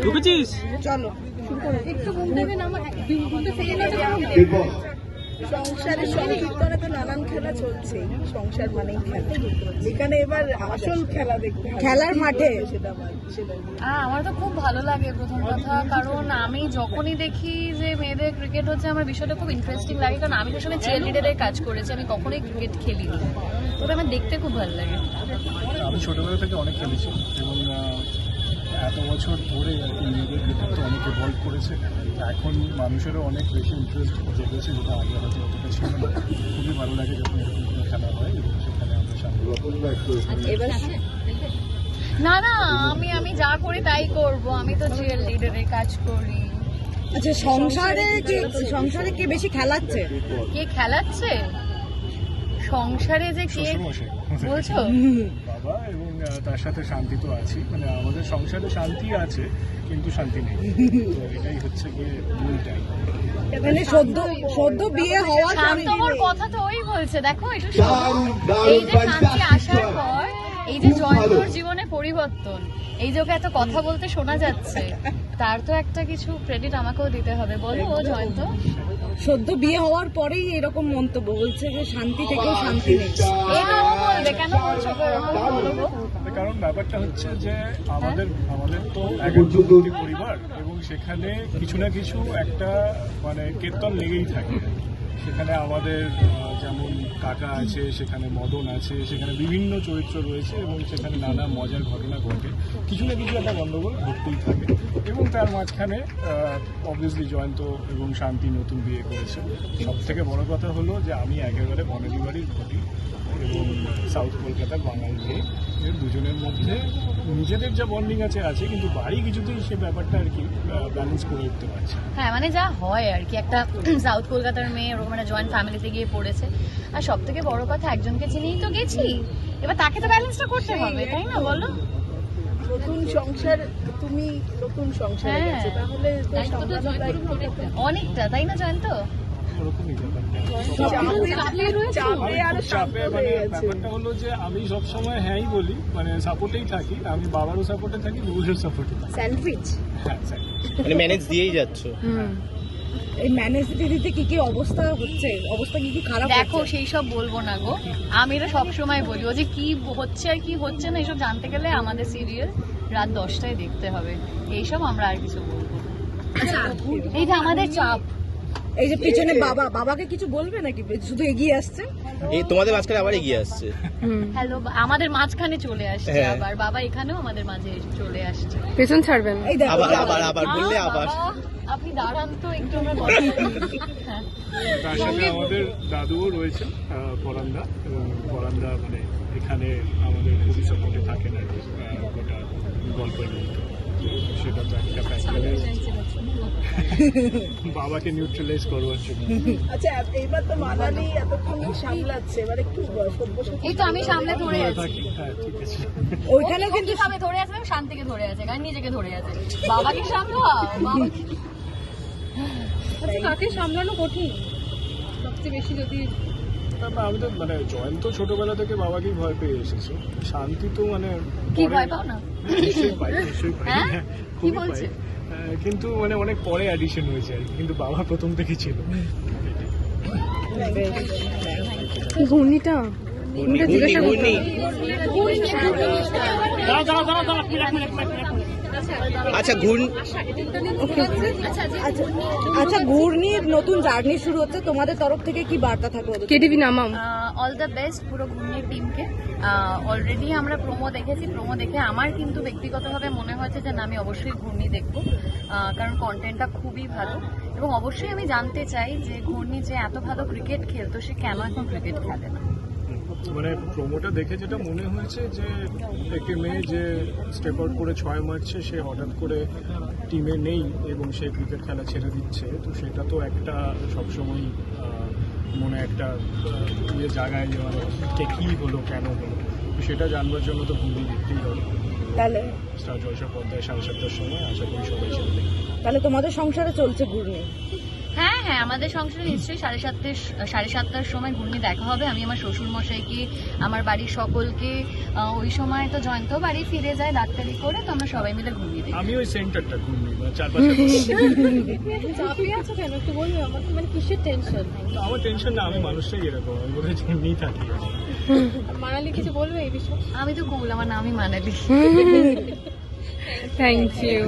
ঢুকেছিস? চলো একটু ঘুম দেবেন আমার দুটো সেকেন্ড আছে। সংসারে সংকীর্তনে তো নানান খেলা চলছে। সংসার মানেই খেলা। এখানে এবার আসল খেলা দেখতে হবে। খেলার মাঠে আমার তো খুব ভালো লাগে প্রথম কথা, কারণ আমি যখনই দেখি যে মেয়েদের ক্রিকেট হচ্ছে আমার বিষয়টা খুব ইন্টারেস্টিং লাগে, কারণ আমি সবসময় চিয়ার লিডারের কাজ করেছি, আমি কখনোই ক্রিকেট খেলিনি, তবে আমার দেখতে খুব ভালো লাগে। আমি ছোটবেলা থেকে অনেক খেলেছি এবং এত বছর ধরে আর কি মেয়েদের ক্রিকেট তো অনেক ইভলভ করেছে। এখন মানুষেরও অনেক বেশি ইন্টারেস্ট জেগেছে, যেটা আগে হয়তো অতটা ছিল না। খুবই ভালো লাগে যখন এরকম কোনো খেলা হয় এবং সেখানে আমরা সামনে না না, আমি যা করি তাই করব, আমি তো চিয়ার লিডারের কাজ করি। আচ্ছা, সংসারে কে বেশি খেলাচ্ছে? কে খেলাচ্ছে সংসারে? যে কে শ্বশুরমশাই বলছো? বাবা এবং তার সাথে শান্তি তো আছে, মানে আমাদের সংসারে শান্তি আছে কিন্তু শান্তি নেই, তো এটাই হচ্ছে গিয়ে মূলটাই। এখানে সদ্য বিয়ে হওয়া শান্তমোর কথা তো ওই বলছে, দেখো একটু এই যে শান্তি আসার পর এই যে জয়ন্তর জীবনে পরিবর্তন, এই যে ওকে এত কথা বলতে শোনা যাচ্ছে, তার তো একটা কিছু ক্রেডিট আমাকেও দিতে হবে। বলো ও জয়ন্ত সদ্য বিয়ে হওয়ার পরেই এরকম মন্তব্য বলছে যে শান্তি থেকেও শান্তি নেই। এটা ও বলবে, কেন বলছো? বলবো কারণ ব্যাপারটা হচ্ছে যে আমাদের তো এক পরিবার এবং সেখানে কিছু না কিছু একটা মানে কীর্তন লেগেই থাকে। সেখানে আমাদের যেমন কাকা আছে, সেখানে মদন আছে, সেখানে বিভিন্ন চরিত্র রয়েছে এবং সেখানে নানা মজার ঘটনা ঘটে, কিছু না কিছু একটা গণ্ডগোল ঘটতেই থাকে। এবং তার মাঝখানে অবভিয়াসলি জয়ন্ত এবং শান্তি নতুন বিয়ে করেছে। সব থেকে বড় কথা হলো যে আমি একেবারে বনেদি বাড়ির ঘটি এবং সাউথ কলকাতার বাঙাল মেয়ে, এর দুজনের মধ্যে নিজেদের যা বন্ডিং আছে কিন্তু বাড়ি কিছুতেই সে ব্যাপারটা আর কি ব্যালেন্স করে উঠতে পারছে। হ্যাঁ, মানে যা হয় আর কি, একটা সাউথ কলকাতার মেয়ে ওরকম মানে জয়েন্ট ফ্যামিলিতে গিয়ে পড়েছে, আর সব থেকে বড় কথা একজনকে চিনেই তো গেছি, এবার তাকে তো ব্যালেন্সটা করতে হবে, তাই না? বলো, নতুন সংসার, তুমি নতুন সংসারে গেছো, তাহলে অনেকটা, তাই না জয়ন্ত? ব্যাপারটা হলো যে আমি সবসময় হ্যাঁই বলি, মানে সাপোর্টেই থাকি, আমি বাবারও সাপোর্টে থাকি, বউয়ের সাপোর্টে থাকি। স্যান্ডউইচ হ্যাঁ, মানে ম্যানেজ দিয়েই যাচ্ছ। এই ম্যানেজ দিতে কি অবস্থা হচ্ছে? অবস্থা কি খারাপ? দেখো, সেই সব বলবো না গো, আমি এটা সবসময় বলি, ও যে কি হচ্ছে আর কি হচ্ছে না এসব জানতে গেলে আমাদের সিরিয়াল রাত 10টায় দেখতে হবে, এইসব আমরা আর কিছু বলবো। এই যে আমাদের চাপ, এই যে পিছনে বাবাকে কিছু বলবে নাকি? শুধু এগিয়ে আসছে, এই তোমাদের মাঝখানে আবার এগিয়ে আসছে। হ্যালো, আমাদের মাঝখানে চলে আসছে, হ্যাঁ। আবার বাবা এখানেও আমাদের মাঝে চলে আসছে। পেছন ছাড়বেন। এই দেখো, আবার বললে আবার। বাবা, আপনি দাঁড়ান তো একটু, আমরা কথা বলি। হ্যাঁ। তার সাথে আমাদের দাদুও রয়েছে পরান্দা, এবং পরান্দা মানে এখানে আমাদের খুবই সাপোর্টে থাকেন আর কি গোটা গল্পের মধ্যে। সেটা তো একটা ফ্যাক্টরে বাবাকে নিউট্রালাইজ করবার জন্য। আচ্ছা, এইবার তো মানালি এতক্ষণ সামলাচ্ছে, এবার একটু এই তো আমি সামনে ধরে আছি, হ্যাঁ ঠিক আছে। ওইখানেও কিন্তু সামনে ধরে আছে, শান্তিকে ধরে আছে, কারণ নিজেকে ধরে আছে, বাবাকে সামলাও। কাকে সামলানো কঠিন সবচেয়ে বেশি? যদি আমি তো মানে জয়ন্ত ছোটবেলা থেকে বাবাকেই ভয় পেয়ে এসেছে, শান্তি তো মানে কি ভয় পাও না? নিশ্চয়ই পাই। হ্যাঁ? কি খুবই বলছে? পাই, কিন্তু মানে অনেক পরে অ্যাডিশন হয়েছে আর কি, কিন্তু বাবা প্রথম থেকে ছিল। ঘূর্ণিটা আচ্ছা আচ্ছা, ঘূর্ণির নতুন জার্নি শুরু হচ্ছে, তোমাদের তরফ থেকে কি বার্তা থাকবে? কেটিভি নামাম অল দ্য বেস্ট পুরো ঘূর্ণির টিমকে। অলরেডি আমরা প্রোমো দেখেছি, প্রোমো দেখে আমার কিন্তু ব্যক্তিগতভাবে মনে হয়েছে যে না, আমি অবশ্যই ঘূর্ণি দেখবো, কারণ কন্টেন্টটা খুবই ভালো, এবং অবশ্যই আমি জানতে চাই যে ঘূর্ণি যে এত ভালো ক্রিকেট খেলতো, সে কেন এখন ক্রিকেট খেলে না। মানে প্রোমোটা দেখে যেটা মনে হয়েছে যে একটি মেয়ে যে স্টেপ আউট করে 6 মারছে, সে হঠাৎ করে টিমে নেই এবং সে ক্রিকেট খেলা ছেড়ে দিচ্ছে, তো সেটা তো একটা সবসময় মনে একটা জায়গায় যে মানে কী হলো, কেন হলো, তো সেটা জানবার জন্য তো ঘুরিয়ে দেখতেই হবে। তাহলে স্টার জলসা পর্দায় 7:30টার সময় আশা করি সবাই সেটা দেখবে। তাহলে তোমাদের সংসারে চলছে ঘূর্ণি? হ্যাঁ হ্যাঁ, আমাদের সংসারে নিশ্চয়ই 7:30টার সময় ঘূর্ণি দেখা হবে। আমি আমার শ্বশুর মশাইকে, আমার বাড়ির সকলকে ওই সময় তো জয়ন্ত বাড়ি ফিরে যায় ডাক্তারি করে, তো আমরা সবাই মিলে ঘুমিয়ে দিই। আমি ওই সেন্টারটা ঘুরনি মানে চারপাশে চাপে আছো কেন একটু বলবে আমাকে, মানে কিসের টেনশন? আমার টেনশন না, আমি মানুষটাই এরকম, আমি বোধহয় এমনিই থাকি। মানালি কিছু বলবে এই বিষয়ে? আমি তো কুল, আমার নামই মানালি। Thank you.